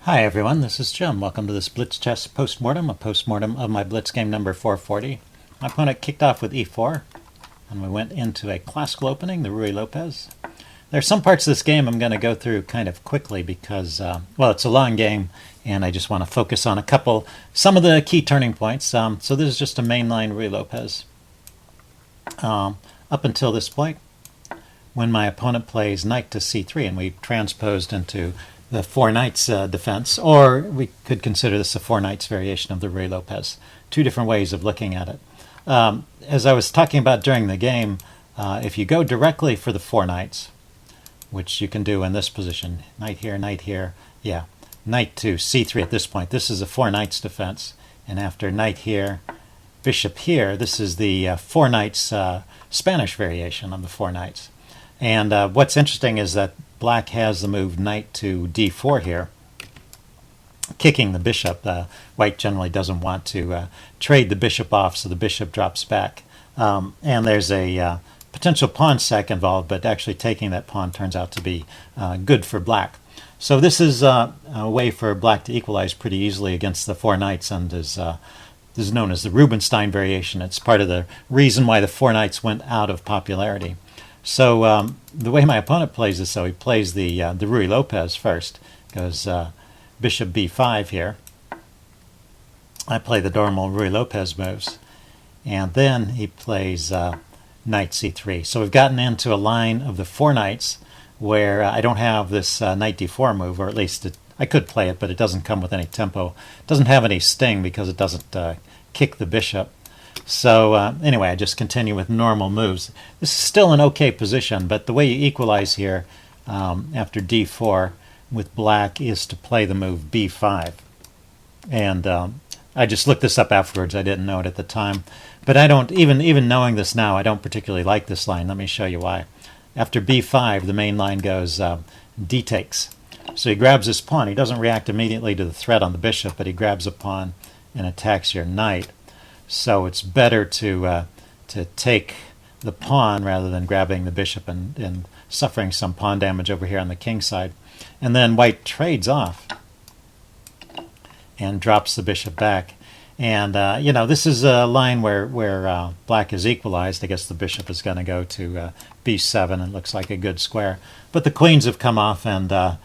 Hi everyone, this is Jim. Welcome to this Blitz chess postmortem, a postmortem of my Blitz game number 440. My opponent kicked off with e4, and we went into a classical opening, the Ruy Lopez. There are some parts of this game I'm going to go through kind of quickly because, it's a long game, and I just want to focus on some of the key turning points. So this is just a mainline Ruy Lopez. Up until this point, when my opponent plays knight to c3, and we transposed into the four knights defense, or we could consider this a four knights variation of the Ruy Lopez. Two different ways of looking at it. As I was talking about during the game, if you go directly for the four knights, which you can do in this position, knight here, knight to c3 at this point. This is a four knights defense, and after knight here, bishop here, this is the four knights Spanish variation of the four knights. And what's interesting is that Black has the move knight to d4 here, kicking the bishop. White generally doesn't want to trade the bishop off, so the bishop drops back. And there's a potential pawn sack involved, but actually taking that pawn turns out to be good for Black. So this is a way for Black to equalize pretty easily against the four knights, and is known as the Rubinstein variation. It's part of the reason why the four knights went out of popularity. So the way my opponent plays this, he plays the Ruy Lopez first. Goes bishop b5 here. I play the normal Ruy Lopez moves, and then he plays knight c3. So we've gotten into a line of the four knights where I don't have this knight d4 move, or at least I could play it, but it doesn't come with any tempo. It doesn't have any sting because it doesn't kick the bishop. So anyway, I just continue with normal moves. This is still an okay position, but the way you equalize here after d4 with Black is to play the move b5. And I just looked this up afterwards. I didn't know it at the time. But I don't, even knowing this now, I don't particularly like this line. Let me show you why. After b5, the main line goes d takes. So he grabs his pawn. He doesn't react immediately to the threat on the bishop, but he grabs a pawn and attacks your knight. So it's better to take the pawn rather than grabbing the bishop and suffering some pawn damage over here on the king side. And then White trades off and drops the bishop back. And this is a line where Black is equalized. I guess the bishop is going to go to b7, and it looks like a good square. But the queens have come off, and I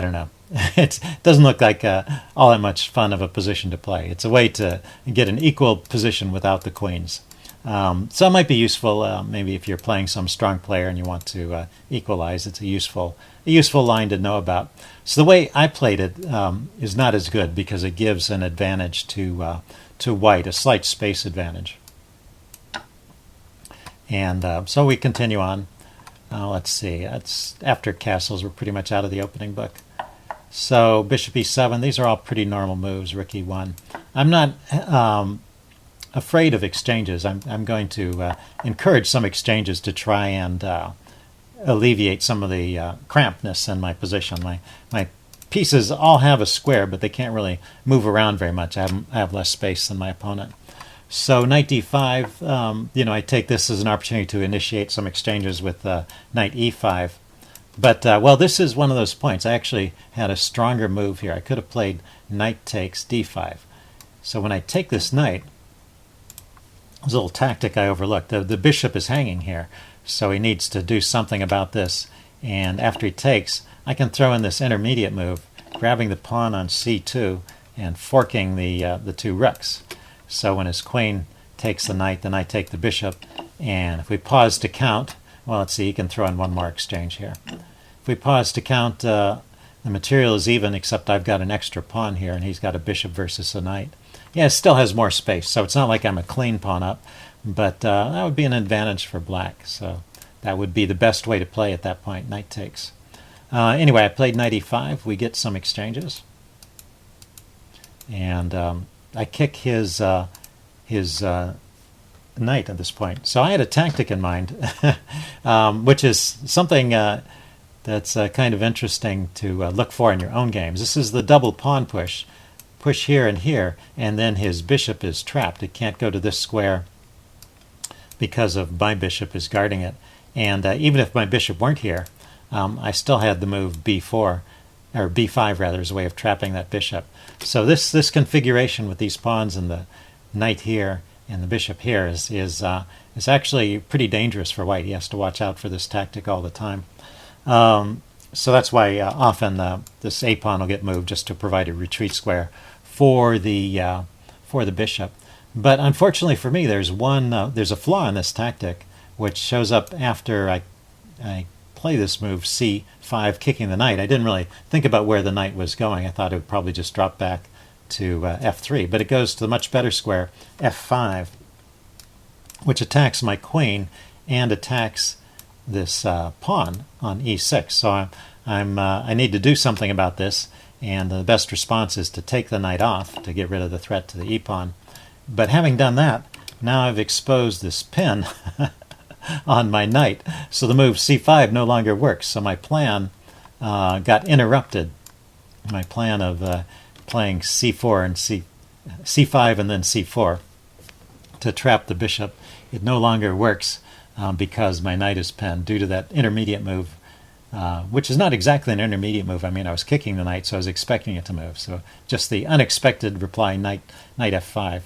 don't know. It doesn't look like all that much fun of a position to play. It's a way to get an equal position without the queens. So it might be useful, maybe if you're playing some strong player and you want to equalize. It's a useful line to know about. So the way I played it is not as good because it gives an advantage to White, a slight space advantage. And so we continue on. Let's see. That's after castles. We're pretty much out of the opening book. So bishop e7, these are all pretty normal moves, rook e1. I'm not afraid of exchanges. I'm going to encourage some exchanges to try and alleviate some of the crampedness in my position. My pieces all have a square, but they can't really move around very much. I have less space than my opponent. So knight d5, I take this as an opportunity to initiate some exchanges with knight e5. But, this is one of those points. I actually had a stronger move here. I could have played knight takes d5. So when I take this knight, there's a little tactic I overlooked. The bishop is hanging here, so he needs to do something about this. And after he takes, I can throw in this intermediate move, grabbing the pawn on c2 and forking the two rooks. So when his queen takes the knight, then I take the bishop. And if we pause to count, well, let's see, he can throw in one more exchange here. If we pause to count, the material is even, except I've got an extra pawn here, and he's got a bishop versus a knight. Yeah, it still has more space, so it's not like I'm a clean pawn up, but that would be an advantage for Black. So that would be the best way to play at that point, knight takes. Anyway, I played knight e5. We get some exchanges. And I kick his knight at this point. So I had a tactic in mind, which is something that's kind of interesting to look for in your own games. This is the double pawn push. Push here and here, and then his bishop is trapped. It can't go to this square because of my bishop is guarding it. And even if my bishop weren't here, I still had the move b4 or b5 rather, is a way of trapping that bishop. So this configuration with these pawns and the knight here and the bishop here is actually pretty dangerous for white. He has to watch out for this tactic all the time. So that's why often this a pawn will get moved just to provide a retreat square for the bishop. But unfortunately for me, there's a flaw in this tactic, which shows up after I play this move c5, kicking the knight. I didn't really think about where the knight was going. I thought it would probably just drop back to f3, but it goes to the much better square f5, which attacks my queen and attacks this pawn on e6. So I need to do something about this, and the best response is to take the knight off to get rid of the threat to the e-pawn. But having done that, now I've exposed this pin on my knight, so the move c5 no longer works. So my plan got interrupted. My plan of playing c4 and c5 and then c4 to trap the bishop, it no longer works because my knight is pinned due to that intermediate move, which is not exactly an intermediate move. I mean, I was kicking the knight, so I was expecting it to move. So just the unexpected reply, knight f5,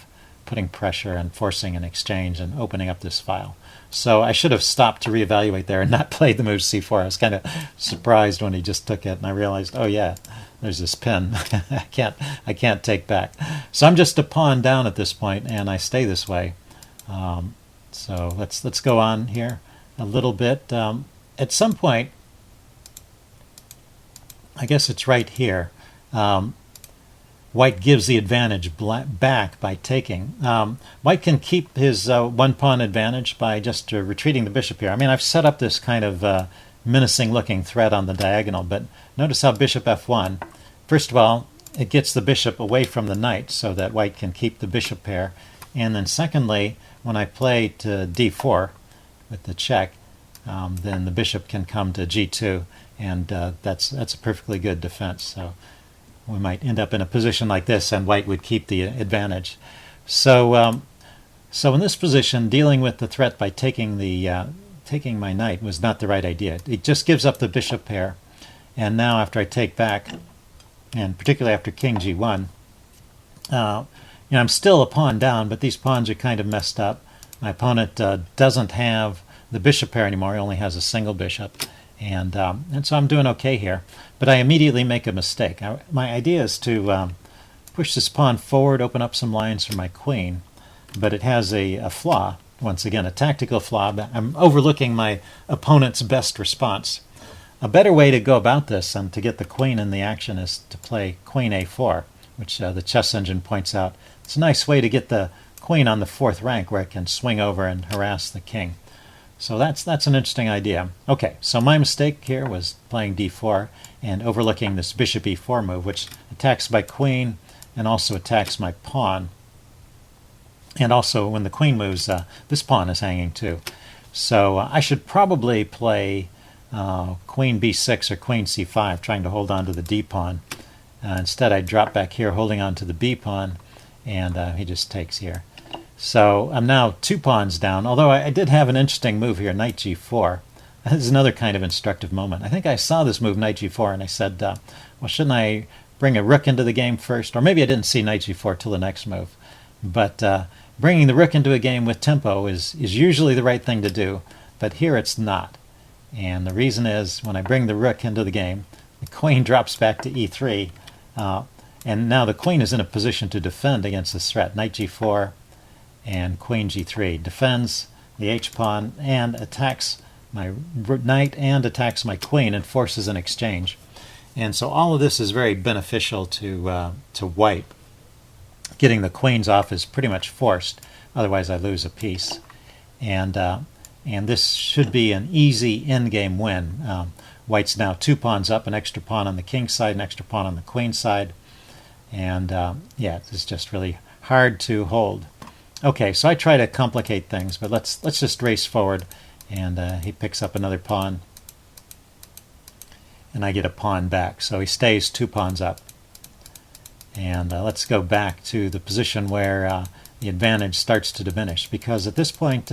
putting pressure and forcing an exchange and opening up this file. So I should have stopped to reevaluate there and not played the move c4. I was kind of surprised when he just took it, and I realized, oh yeah, there's this pin I can't take back. So I'm just a pawn down at this point, and I stay this way. So let's go on here a little bit. At some point, I guess it's right here, white gives the advantage back by taking. White can keep his one pawn advantage by just retreating the bishop here. I mean, I've set up this kind of menacing looking threat on the diagonal, but notice how bishop f1, first of all, it gets the bishop away from the knight so that white can keep the bishop pair. And then secondly, when I play to d4 with the check, then the bishop can come to g2, and that's a perfectly good defense. So we might end up in a position like this, and white would keep the advantage. So so in this position, dealing with the threat by taking my knight was not the right idea. It just gives up the bishop pair, and now after I take back, and particularly after king g1, I'm still a pawn down, but these pawns are kind of messed up. My opponent doesn't have the bishop pair anymore. He only has a single bishop. And so I'm doing okay here. But I immediately make a mistake. My idea is to push this pawn forward, open up some lines for my queen. But it has a flaw, once again, a tactical flaw. But I'm overlooking my opponent's best response. A better way to go about this and to get the queen in the action is to play queen a4, which the chess engine points out. It's a nice way to get the queen on the fourth rank where it can swing over and harass the king. So that's an interesting idea. Okay, so my mistake here was playing d4 and overlooking this bishop e4 move, which attacks my queen and also attacks my pawn. And also, when the queen moves, this pawn is hanging too. So I should probably play queen b6 or queen c5, trying to hold on to the d pawn. Instead, I drop back here, holding on to the b pawn, and he just takes here. So I'm now 2 pawns down, although I did have an interesting move here, knight g4. This is another kind of instructive moment. I think I saw this move, knight g4, and I said, well, shouldn't I bring a rook into the game first? Or maybe I didn't see knight g4 till the next move. But bringing the rook into a game with tempo is usually the right thing to do, but here it's not. And the reason is, when I bring the rook into the game, the queen drops back to e3, and now the queen is in a position to defend against this threat. Knight g4 and queen g3 defends the h-pawn and attacks my knight and attacks my queen and forces an exchange. And so all of this is very beneficial to white. Getting the queens off is pretty much forced, otherwise I lose a piece. And this should be an easy endgame win. White's now 2 pawns up, an extra pawn on the king side, an extra pawn on the queen side. And yeah, it's just really hard to hold. Okay, so I try to complicate things, but let's just race forward. And he picks up another pawn, and I get a pawn back. So he stays 2 pawns up. And let's go back to the position where the advantage starts to diminish, because at this point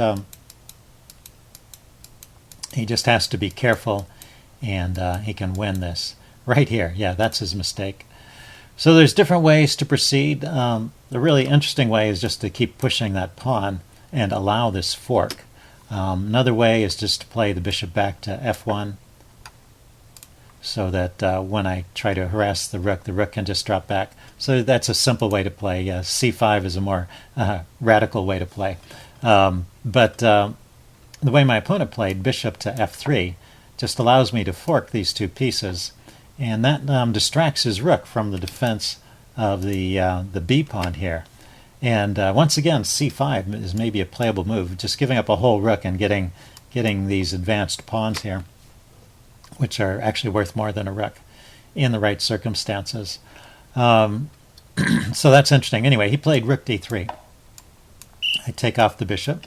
he just has to be careful, and he can win this. right here. Yeah, that's his mistake. So there's different ways to proceed. The really interesting way is just to keep pushing that pawn and allow this fork. Another way is just to play the bishop back to f1, so that when I try to harass the rook can just drop back. So that's a simple way to play. c5 is a more radical way to play. But the way my opponent played, bishop to f3, just allows me to fork these two pieces, and that distracts his rook from the defense of the b pawn here. And once again, c5 is maybe a playable move, just giving up a whole rook and getting these advanced pawns here, which are actually worth more than a rook in the right circumstances. So that's interesting. Anyway, he played rook d3. I take off the bishop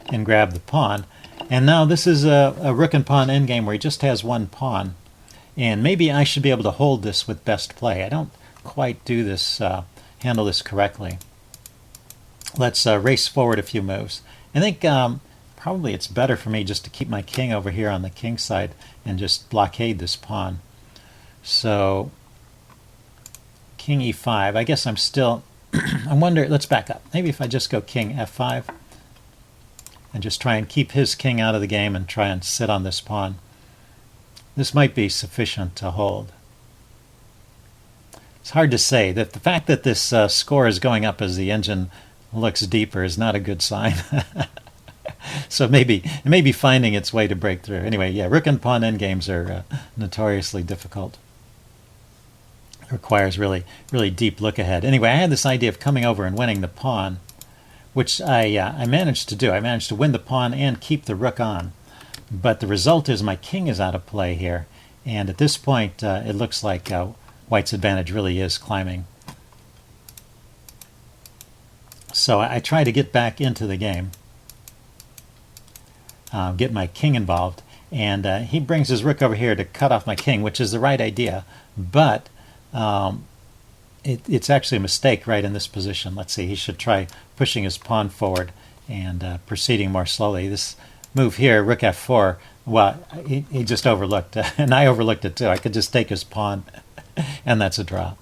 and grab the pawn. And now this is a rook and pawn endgame where he just has one pawn. And maybe I should be able to hold this with best play. I don't quite do this, handle this correctly. Let's race forward a few moves. I think probably it's better for me just to keep my king over here on the king side and just blockade this pawn. So king e5. I guess I'm still... I wonder, let's back up. Maybe if I just go king f5 and just try and keep his king out of the game and try and sit on this pawn. This might be sufficient to hold. It's hard to say. That the fact that this score is going up as the engine looks deeper is not a good sign. So maybe it may be finding its way to break through. Anyway, yeah, rook and pawn endgames are notoriously difficult. It requires really deep look ahead. Anyway, I had this idea of coming over and winning the pawn, which I managed to do. I managed to win the pawn and keep the rook on. But the result is my king is out of play here. And at this point, it looks like White's advantage really is climbing. So I try to get back into the game, get my king involved. And he brings his rook over here to cut off my king, which is the right idea. But it's actually a mistake right in this position. Let's see, he should try pushing his pawn forward and proceeding more slowly. This move here, rook f4, well, he just overlooked, and I overlooked it too. I could just take his pawn, and that's a draw.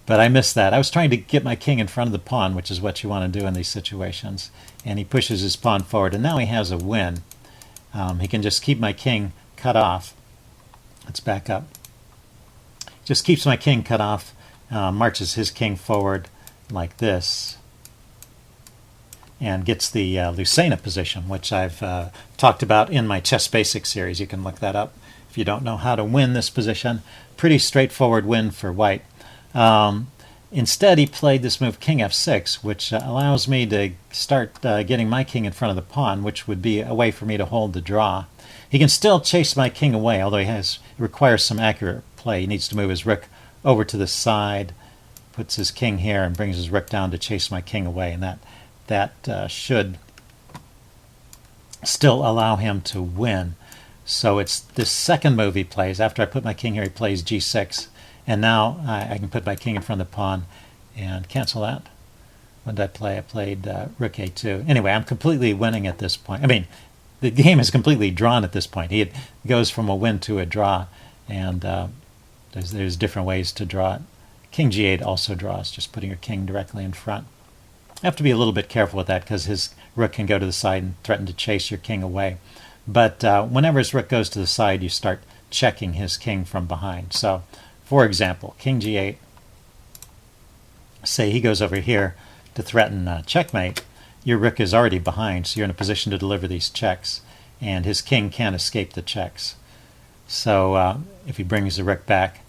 But I missed that. I was trying to get my king in front of the pawn, which is what you want to do in these situations. And he pushes his pawn forward, and now he has a win. He can just keep my king cut off. Let's back up. Just keeps my king cut off, marches his king forward like this, and gets the Lucena position, which I've talked about in my Chess Basics series. You can look that up if you don't know how to win this position. Pretty straightforward win for White. Instead, he played this move king f6, which allows me to start getting my king in front of the pawn, which would be a way for me to hold the draw. He can still chase my king away, although it requires some accurate play. He needs to move his rook over to the side, puts his king here, and brings his rook down to chase my king away, and that should still allow him to win. So it's this second move he plays. After I put my king here, he plays g6, and now I can put my king in front of the pawn and cancel that. What did I play? I played rook a2. Anyway, I'm completely winning at this point. I mean, the game is completely drawn at this point. He goes from a win to a draw, and there's different ways to draw it. King g8 also draws, just putting your king directly in front. I have to be a little bit careful with that because his rook can go to the side and threaten to chase your king away. But whenever his rook goes to the side, you start checking his king from behind. So, for example, king g8, say he goes over here to threaten checkmate, your rook is already behind, so you're in a position to deliver these checks, and his king can't escape the checks. So if he brings the rook back,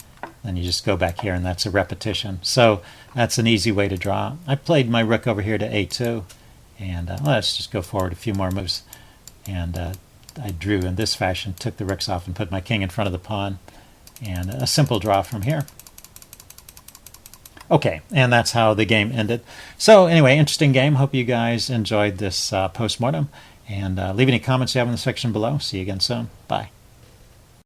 then you just go back here, and that's a repetition. So that's an easy way to draw. I played my rook over here to a2, and let's just go forward a few more moves. And I drew in this fashion, took the rooks off, and put my king in front of the pawn, and a simple draw from here. Okay, and that's how the game ended. So anyway, interesting game. Hope you guys enjoyed this postmortem. And leave any comments you have in the section below. See you again soon. Bye.